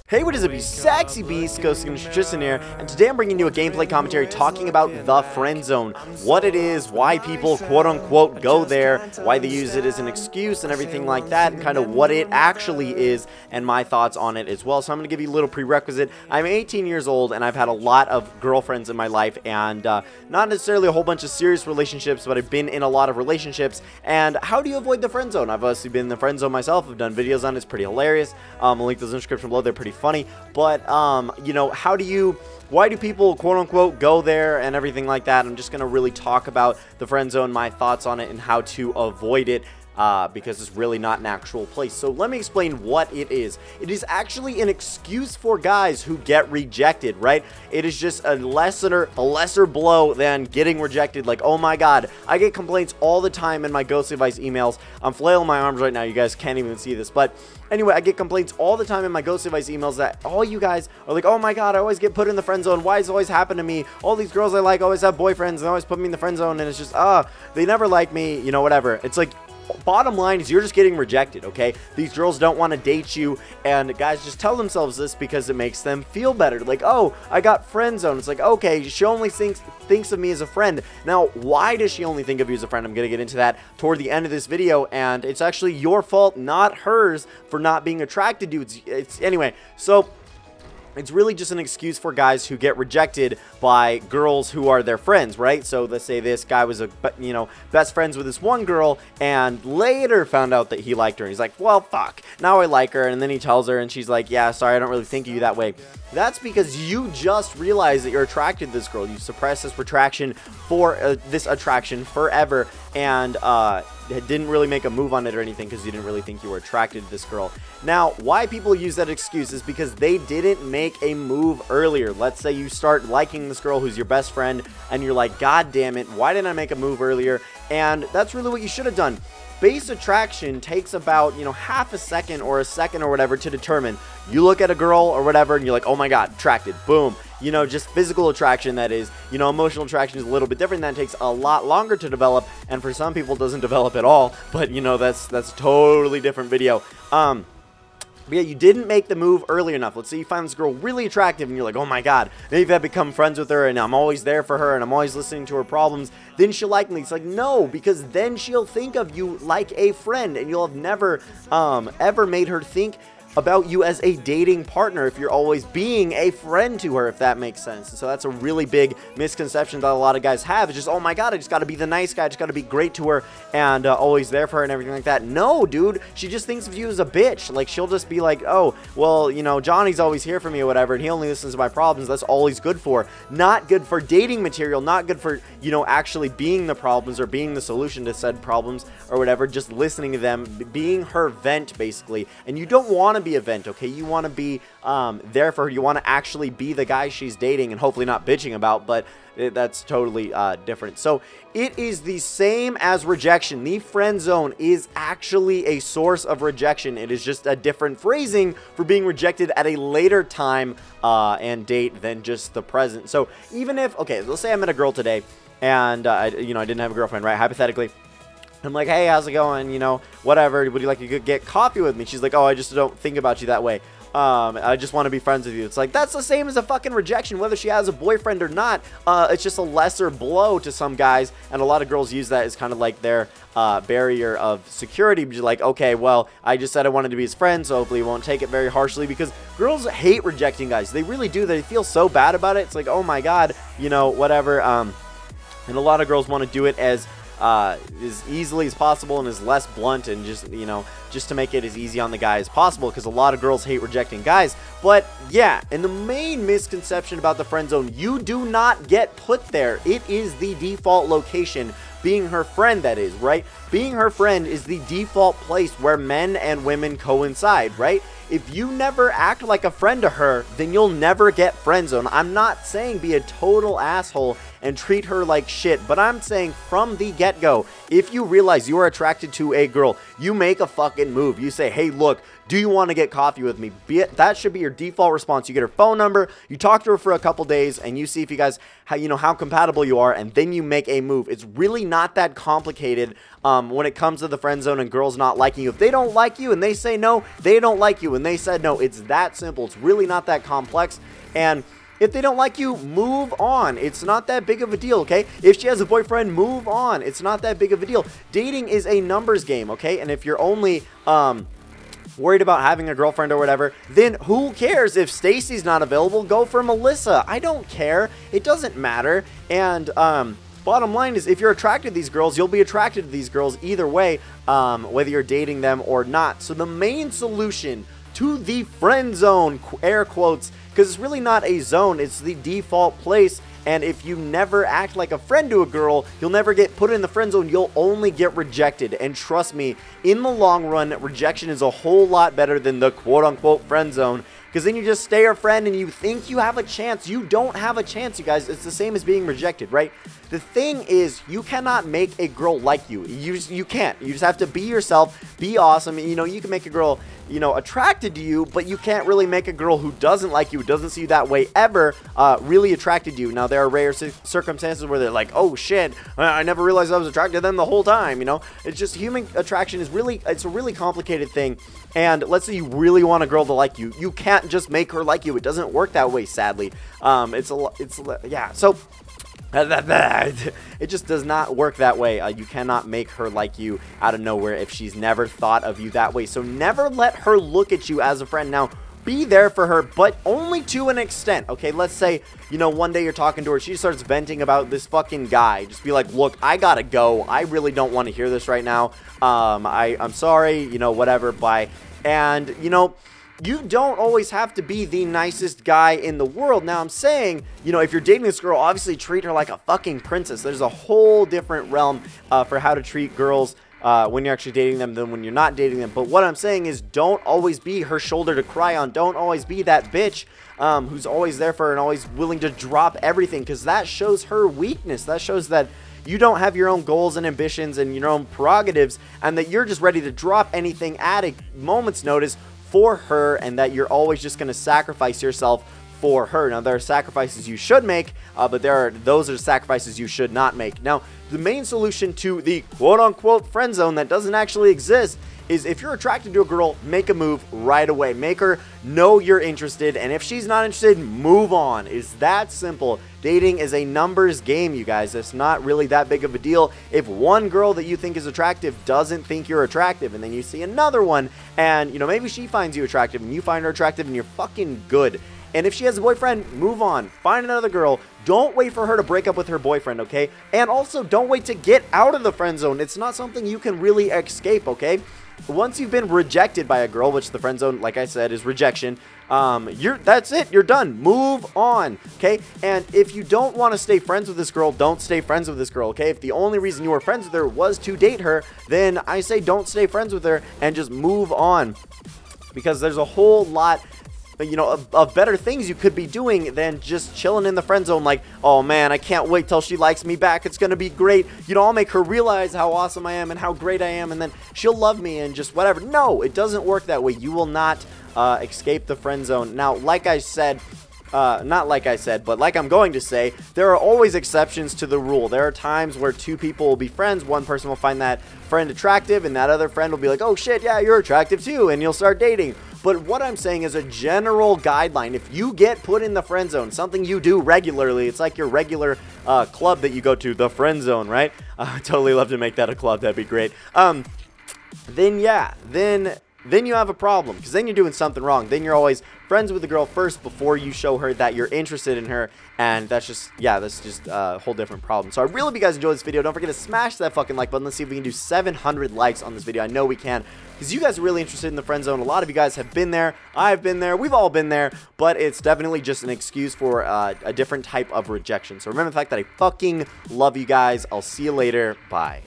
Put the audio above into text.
Hey, what is up, you sexy beast? GhostSickness, Tristan here, and today I'm bringing you a gameplay commentary talking about the friend zone, what it is, why people quote-unquote go there, why they use it as an excuse and everything like that, and kind of what it actually is, and my thoughts on it as well. So I'm going to give you a little prerequisite. I'm 18 years old, and I've had a lot of girlfriends in my life, and not necessarily a whole bunch of serious relationships, but I've been in a lot of relationships. And how do you avoid the friend zone? I've obviously been in the friend zone myself. I've done videos on it. It's pretty hilarious. I'll link those in the description below. They're pretty funny, but you know, why do people quote-unquote go there and everything like that? I'm just gonna really talk about the friend zone, my thoughts on it, and how to avoid it, because it's really not an actual place. So let me explain what it is. It is actually an excuse for guys who get rejected, right? It is just a lesser blow than getting rejected. Like, oh my god, I get complaints all the time in my ghost advice emails. I'm flailing my arms right now, you guys can't even see this, but anyway, I get complaints all the time in my ghost advice emails that all you guys are like, oh my god, I always get put in the friend zone. Why does it always happen to me? All these girls I like always have boyfriends and always put me in the friend zone, and it's just, they never like me, you know, whatever. It's like, bottom line is you're just getting rejected, okay? These girls don't want to date you, and guys just tell themselves this because it makes them feel better. Like, oh, I got friend zone. It's like, okay, she only thinks of me as a friend. Now, why does she only think of you as a friend? I'm going to get into that toward the end of this video, and it's actually your fault, not hers, for not being attracted to you. It's anyway, so it's really just an excuse for guys who get rejected by girls who are their friends, right? So let's say this guy was best friends with this one girl and later found out that he liked her. And he's like, well, fuck, now I like her. And then he tells her and she's like, yeah, sorry, I don't really think of you that way. That's because you just realized that you're attracted to this girl. You suppressed this attraction forever, and didn't really make a move on it or anything because you didn't really think you were attracted to this girl. Now, why people use that excuse is because they didn't make a move earlier. Let's say you start liking this girl who's your best friend and you're like, god damn it, why didn't I make a move earlier? And that's really what you should have done. Base attraction takes about, you know, half a second or a second or whatever to determine. You look at a girl or whatever and you're like, oh my god, attracted, boom. You know, just physical attraction, that is. You know, emotional attraction is a little bit different. That takes a lot longer to develop, and for some people it doesn't develop at all, but you know, that's a totally different video. But yeah, you didn't make the move early enough. Let's say you find this girl really attractive and you're like, oh my god, maybe I've become friends with her and I'm always there for her and I'm always listening to her problems, then she'll like me. It's like, no, because then she'll think of you like a friend, and you'll have never ever made her think about you as a dating partner if you're always being a friend to her, if that makes sense. So that's a really big misconception that a lot of guys have. It's just, oh my god, I just got to be the nice guy, I just got to be great to her and always there for her and everything like that. No, dude, she just thinks of you as a bitch. Like, she'll just be like, oh, well, you know, Johnny's always here for me or whatever, and he only listens to my problems. That's all he's good for. Not good for dating material, not good for, you know, actually being the problems or being the solution to said problems or whatever, just listening to them, being her vent, basically. And you don't want to be a vent, okay? You want to be there for her. You want to actually be the guy she's dating and hopefully not bitching about, but that's totally different. So it is the same as rejection. The friend zone is actually a source of rejection. It is just a different phrasing for being rejected at a later time and date than just the present. So even if, okay, let's say I met a girl today and I didn't have a girlfriend, right? Hypothetically, I'm like, hey, how's it going? You know, whatever. Would you like to get coffee with me? She's like, oh, I just don't think about you that way. I just want to be friends with you. It's like, that's the same as a fucking rejection, whether she has a boyfriend or not. It's just a lesser blow to some guys, and a lot of girls use that as kind of like their barrier of security. But you're like, okay, well, I just said I wanted to be his friend, so hopefully he won't take it very harshly, because girls hate rejecting guys. They really do. They feel so bad about it. It's like, oh my god, you know, whatever. And a lot of girls want to do it as easily as possible and as less blunt, and just, you know, just to make it as easy on the guy as possible, because a lot of girls hate rejecting guys. But yeah, and the main misconception about the friend zone, you do not get put there. It is the default location. Being her friend, that is, right? Being her friend is the default place where men and women coincide, right? If you never act like a friend to her, then you'll never get friend zone. I'm not saying be a total asshole and treat her like shit. But I'm saying from the get-go, if you realize you are attracted to a girl, you make a fucking move. You say, hey, look, do you want to get coffee with me? That should be your default response. You get her phone number, you talk to her for a couple days, and you see if you guys, how compatible you are, and then you make a move. It's really not that complicated when it comes to the friend zone and girls not liking you. If they don't like you and they say no, they don't like you and they said no. It's that simple. It's really not that complex. And if they don't like you, move on. It's not that big of a deal, okay? If she has a boyfriend, move on. It's not that big of a deal. Dating is a numbers game, okay? And if you're only worried about having a girlfriend or whatever, then who cares? If Stacy's not available, go for Melissa. I don't care. It doesn't matter. And bottom line is, if you're attracted to these girls, you'll be attracted to these girls either way, whether you're dating them or not. So the main solution to the friend zone, air quotes, because it's really not a zone, it's the default place. And if you never act like a friend to a girl, you'll never get put in the friend zone. You'll only get rejected. And trust me, in the long run, rejection is a whole lot better than the quote-unquote friend zone. Because then you just stay her friend and you think you have a chance. You don't have a chance, you guys. It's the same as being rejected, right? The thing is, you cannot make a girl like you. You can't. You just have to be yourself, be awesome. You can make a girl, attracted to you, but you can't really make a girl who doesn't like you, doesn't see you that way ever, really attracted to you. Now, there are rare circumstances where they're like, oh shit, I never realized I was attracted to them the whole time, It's just human attraction is it's a really complicated thing. And let's say you really want a girl to like you. You can't just make her like you. It doesn't work that way, sadly. Yeah, so it just does not work that way. You cannot make her like you out of nowhere if she's never thought of you that way. So never let her look at you as a friend. Now, be there for her, but only to an extent. Okay, let's say, one day you're talking to her, she starts venting about this fucking guy. Just be like, look, I gotta go. I really don't want to hear this right now. I'm sorry, whatever, bye. And, you don't always have to be the nicest guy in the world. Now, I'm saying, if you're dating this girl, obviously treat her like a fucking princess. There's a whole different realm for how to treat girls when you're actually dating them than when you're not dating them. But what I'm saying is, don't always be her shoulder to cry on. Don't always be that bitch who's always there for her and always willing to drop everything, because that shows her weakness. That shows that you don't have your own goals and ambitions and your own prerogatives, and that you're just ready to drop anything at a moment's notice for her, and that you're always just going to sacrifice yourself for her. Now, there are sacrifices you should make, but those are sacrifices you should not make. Now, the main solution to the quote-unquote friend zone that doesn't actually exist is, if you're attracted to a girl, make a move right away. Make her know you're interested, and if she's not interested, move on. It's that simple. Dating is a numbers game, you guys. It's not really that big of a deal. If one girl that you think is attractive doesn't think you're attractive, and then you see another one, and, maybe she finds you attractive, and you find her attractive, and you're fucking good. And if she has a boyfriend, move on. Find another girl. Don't wait for her to break up with her boyfriend, okay? And also, don't wait to get out of the friend zone. It's not something you can really escape, okay? Once you've been rejected by a girl, which the friend zone, like I said, is rejection, that's it. You're done. Move on, okay? And if you don't want to stay friends with this girl, don't stay friends with this girl, okay? If the only reason you were friends with her was to date her, then I say don't stay friends with her and just move on, because there's a whole lot of better things you could be doing than just chilling in the friend zone like, oh man, I can't wait till she likes me back. It's going to be great. I'll make her realize how awesome I am and how great I am, and then she'll love me and just whatever. No, it doesn't work that way. You will not escape the friend zone. Now, like I said, not like I said, but like I'm going to say, there are always exceptions to the rule. There are times where two people will be friends. One person will find that friend attractive, and that other friend will be like, oh shit, yeah, you're attractive too, and you'll start dating. But what I'm saying is a general guideline. If you get put in the friend zone, something you do regularly, it's like your regular club that you go to, the friend zone, right? I'd totally love to make that a club. That'd be great. Then you have a problem, because then you're doing something wrong. Then you're always friends with the girl first before you show her that you're interested in her, and that's just a whole different problem. So I really hope you guys enjoyed this video. Don't forget to smash that fucking like button. Let's see if we can do 700 likes on this video. I know we can, because you guys are really interested in the friend zone. A lot of you guys have been there. I've been there. We've all been there, but it's definitely just an excuse for a different type of rejection. So remember the fact that I fucking love you guys. I'll see you later. Bye.